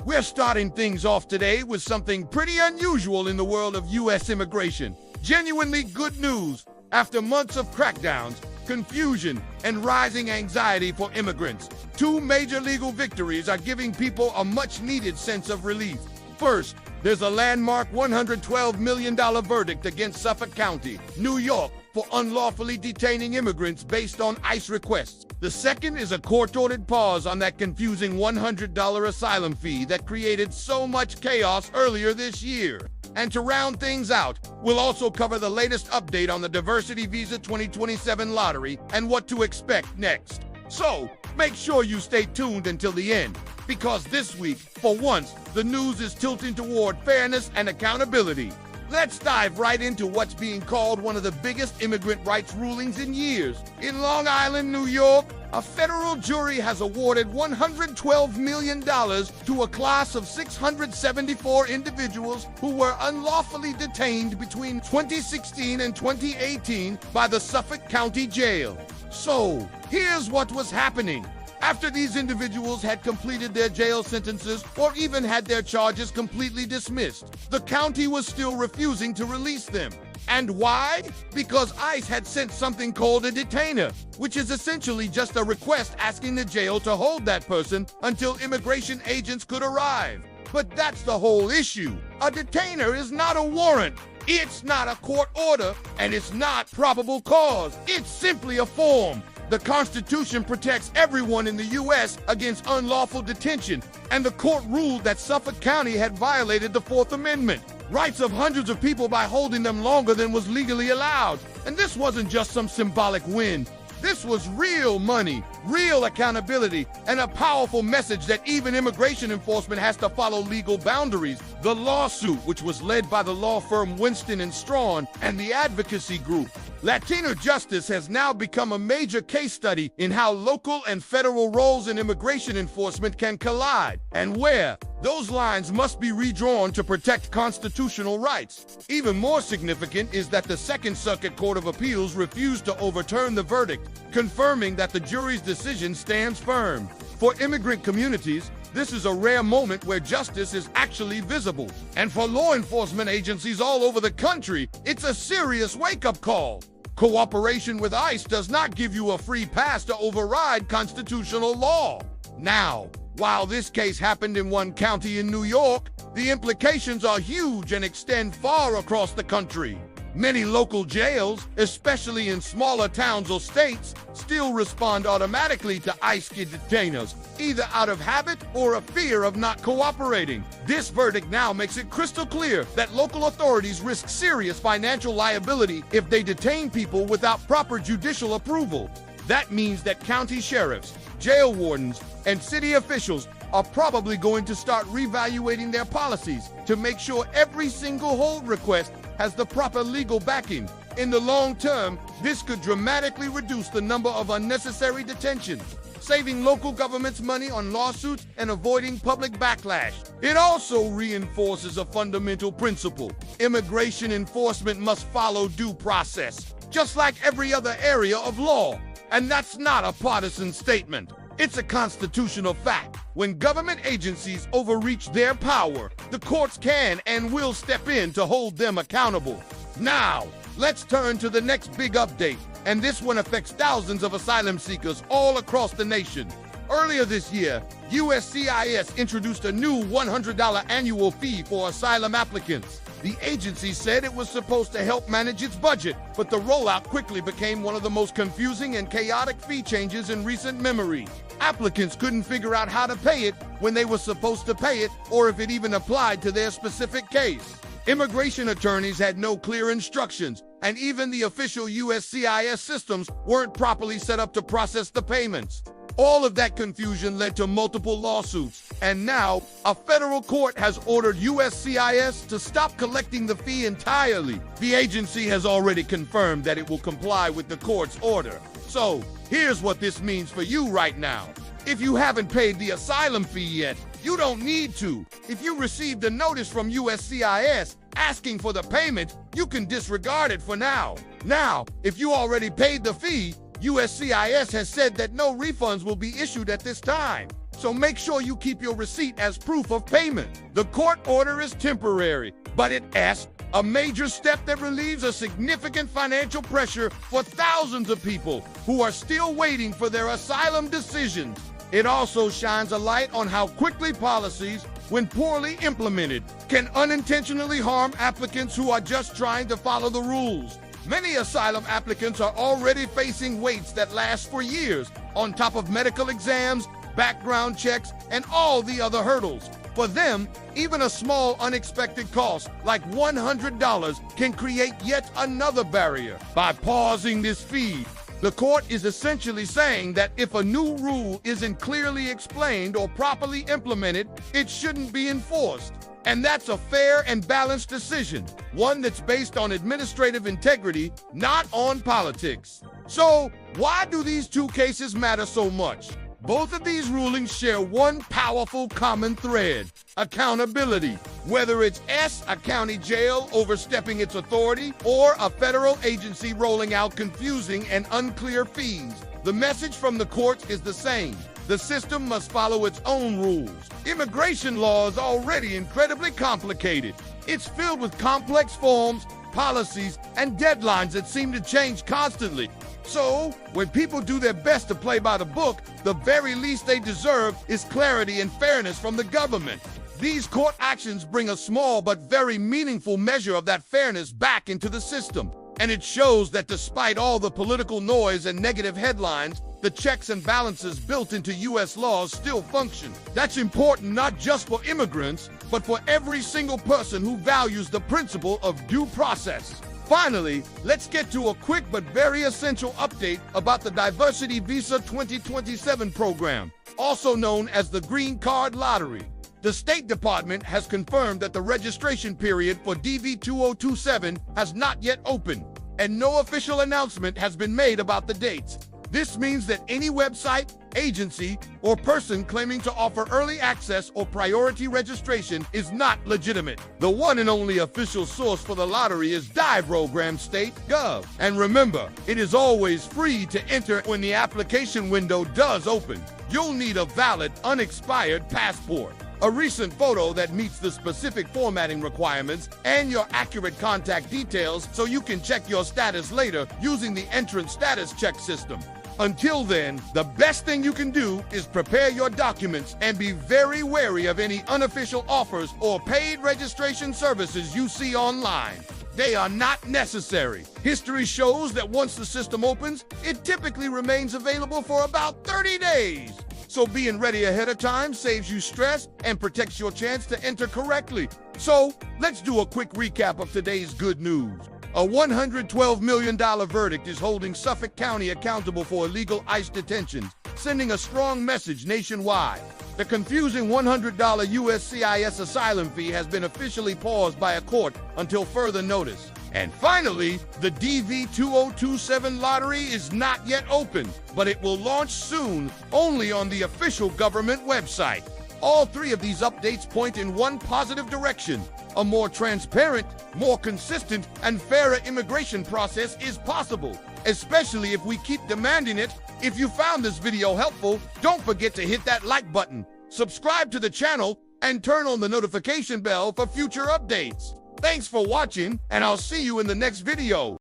We're starting things off today with something pretty unusual in the world of U.S. immigration. Genuinely good news. After months of crackdowns, confusion, and rising anxiety for immigrants, two major legal victories are giving people a much-needed sense of relief. First, there's a landmark $112 million verdict against Suffolk County, New York, for unlawfully detaining immigrants based on ICE requests. The second is a court-ordered pause on that confusing $100 asylum fee that created so much chaos earlier this year. And to round things out, we'll also cover the latest update on the Diversity Visa 2027 lottery and what to expect next. So, make sure you stay tuned until the end, because this week, for once, the news is tilting toward fairness and accountability. Let's dive right into what's being called one of the biggest immigrant rights rulings in years. In Long Island, New York, a federal jury has awarded $112 million to a class of 674 individuals who were unlawfully detained between 2016 and 2018 by the Suffolk County Jail. So, here's what was happening. After these individuals had completed their jail sentences or even had their charges completely dismissed, the county was still refusing to release them. And why? Because ICE had sent something called a detainer, which is essentially just a request asking the jail to hold that person until immigration agents could arrive. But that's the whole issue. A detainer is not a warrant. It's not a court order, and it's not probable cause. It's simply a form. The Constitution protects everyone in the U.S. against unlawful detention, and the court ruled that Suffolk County had violated the Fourth Amendment, rights of hundreds of people by holding them longer than was legally allowed. And this wasn't just some symbolic win. This was real money, real accountability, and a powerful message that even immigration enforcement has to follow legal boundaries. The lawsuit, which was led by the law firm Winston & Strawn and the advocacy group Latino Justice, has now become a major case study in how local and federal roles in immigration enforcement can collide, and where those lines must be redrawn to protect constitutional rights. Even more significant is that the Second Circuit Court of Appeals refused to overturn the verdict, confirming that the jury's decision stands firm. For immigrant communities, this is a rare moment where justice is actually visible. And for law enforcement agencies all over the country, it's a serious wake-up call. Cooperation with ICE does not give you a free pass to override constitutional law. Now, while this case happened in one county in New York, the implications are huge and extend far across the country. Many local jails, especially in smaller towns or states, still respond automatically to ICE detainers, either out of habit or a fear of not cooperating. This verdict now makes it crystal clear that local authorities risk serious financial liability if they detain people without proper judicial approval. That means that county sheriffs, jail wardens, and city officials are probably going to start reevaluating their policies to make sure every single hold request has the proper legal backing. In the long term, this could dramatically reduce the number of unnecessary detentions, saving local governments money on lawsuits and avoiding public backlash. It also reinforces a fundamental principle. Immigration enforcement must follow due process, just like every other area of law. And that's not a partisan statement. It's a constitutional fact. When government agencies overreach their power, the courts can and will step in to hold them accountable. Now, let's turn to the next big update, and this one affects thousands of asylum seekers all across the nation. Earlier this year, USCIS introduced a new $100 annual fee for asylum applicants. The agency said it was supposed to help manage its budget, but the rollout quickly became one of the most confusing and chaotic fee changes in recent memory. Applicants couldn't figure out how to pay it, when they were supposed to pay it, or if it even applied to their specific case. Immigration attorneys had no clear instructions, and even the official USCIS systems weren't properly set up to process the payments. All of that confusion led to multiple lawsuits, and now a federal court has ordered USCIS to stop collecting the fee entirely. The agency has already confirmed that it will comply with the court's order. So, here's what this means for you right now. If you haven't paid the asylum fee yet, you don't need to. If you received a notice from USCIS asking for the payment, you can disregard it for now. Now, if you already paid the fee, USCIS has said that no refunds will be issued at this time. so make sure you keep your receipt as proof of payment. The court order is temporary, but it asks a major step that relieves a significant financial pressure for thousands of people who are still waiting for their asylum decisions. It also shines a light on how quickly policies, when poorly implemented, can unintentionally harm applicants who are just trying to follow the rules. Many asylum applicants are already facing waits that last for years, on top of medical exams, background checks, and all the other hurdles. For them, even a small unexpected cost, like $100, can create yet another barrier. By pausing this fee, the court is essentially saying that if a new rule isn't clearly explained or properly implemented, it shouldn't be enforced. And that's a fair and balanced decision, one that's based on administrative integrity, not on politics. So, why do these two cases matter so much? Both of these rulings share one powerful common thread: accountability. Whether it's a county jail overstepping its authority or a federal agency rolling out confusing and unclear fees, the message from the courts is the same. The system must follow its own rules. Immigration law is already incredibly complicated. It's filled with complex forms, policies, and deadlines that seem to change constantly. So, when people do their best to play by the book, the very least they deserve is clarity and fairness from the government. These court actions bring a small but very meaningful measure of that fairness back into the system. And it shows that despite all the political noise and negative headlines, the checks and balances built into U.S. laws still function. That's important not just for immigrants, but for every single person who values the principle of due process. Finally, let's get to a quick but very essential update about the Diversity Visa 2027 program, also known as the Green Card Lottery. The State Department has confirmed that the registration period for DV-2027 has not yet opened, and no official announcement has been made about the dates. This means that any website, agency, or person claiming to offer early access or priority registration is not legitimate. The one and only official source for the lottery is diprogram.state.gov. And remember, it is always free to enter when the application window does open. You'll need a valid, unexpired passport, a recent photo that meets the specific formatting requirements, and your accurate contact details so you can check your status later using the entrance status check system. Until then, the best thing you can do is prepare your documents and be very wary of any unofficial offers or paid registration services you see online. They are not necessary. History shows that once the system opens, it typically remains available for about 30 days. So being ready ahead of time saves you stress and protects your chance to enter correctly. So let's do a quick recap of today's good news. A $112 million verdict is holding Suffolk County accountable for illegal ICE detentions, sending a strong message nationwide. The confusing $100 USCIS asylum fee has been officially paused by a court until further notice. And finally, the DV-2027 lottery is not yet open, but it will launch soon, only on the official government website. All three of these updates point in one positive direction. A more transparent, more consistent, and fairer immigration process is possible, especially if we keep demanding it. If you found this video helpful, don't forget to hit that like button, subscribe to the channel, and turn on the notification bell for future updates. Thanks for watching, and I'll see you in the next video.